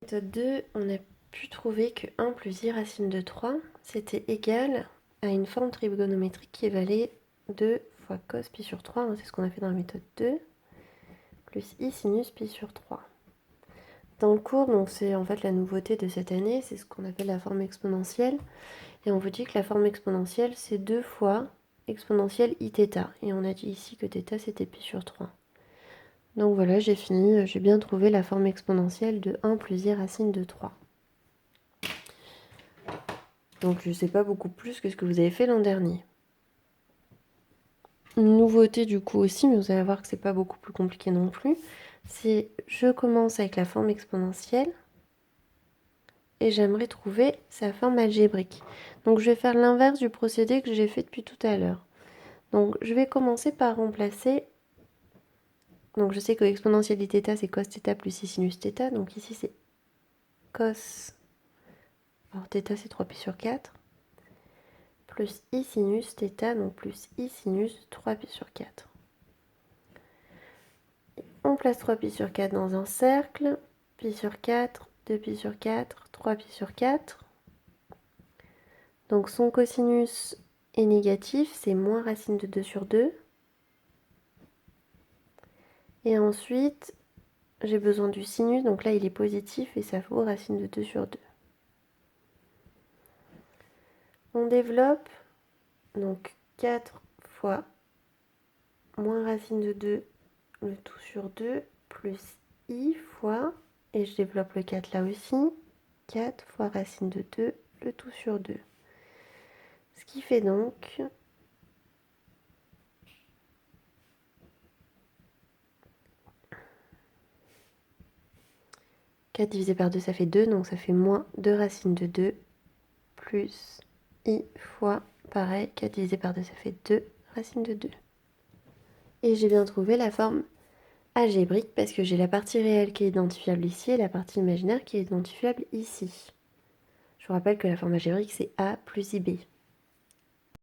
Méthode 2, on a pu trouver que 1 plus i racine de 3, c'était égal à une forme trigonométrique qui valait 2 fois cos pi sur 3, hein, c'est ce qu'on a fait dans la méthode 2, plus i sinus pi sur 3. Dans le cours, donc c'est en fait la nouveauté de cette année, c'est ce qu'on appelle la forme exponentielle. Et on vous dit que la forme exponentielle, c'est 2 fois exponentielle iθ. Et on a dit ici que θ, c'était pi sur 3. Donc voilà, j'ai fini, j'ai bien trouvé la forme exponentielle de 1 plus i racine de 3. Donc je ne sais pas beaucoup plus que ce que vous avez fait l'an dernier. Une nouveauté du coup aussi, mais vous allez voir que c'est pas beaucoup plus compliqué non plus, c'est je commence avec la forme exponentielle et j'aimerais trouver sa forme algébrique. Donc je vais faire l'inverse du procédé que j'ai fait depuis tout à l'heure. Donc je vais commencer par remplacer, donc je sais que l'exponentielle d'θ c'est cos θ plus i sinus θ, donc ici c'est cos, alors θ c'est 3 pi sur 4, plus i sinus θ, donc plus i sinus 3 pi sur 4. On place 3 pi sur 4 dans un cercle, pi sur 4, 2 pi sur 4, 3 pi sur 4. Donc son cosinus est négatif, c'est moins racine de 2 sur 2. Et ensuite, j'ai besoin du sinus, donc là il est positif et ça vaut racine de 2 sur 2. On développe, donc 4 fois moins racine de 2, le tout sur 2, plus i fois, et je développe le 4 là aussi, 4 fois racine de 2, le tout sur 2. Ce qui fait donc 4 divisé par 2, ça fait 2, donc ça fait moins 2 racine de 2, plus i fois, pareil, 4 divisé par 2, ça fait 2 racine de 2. Et j'ai bien trouvé la forme algébrique parce que j'ai la partie réelle qui est identifiable ici et la partie imaginaire qui est identifiable ici. Je vous rappelle que la forme algébrique, c'est a plus ib.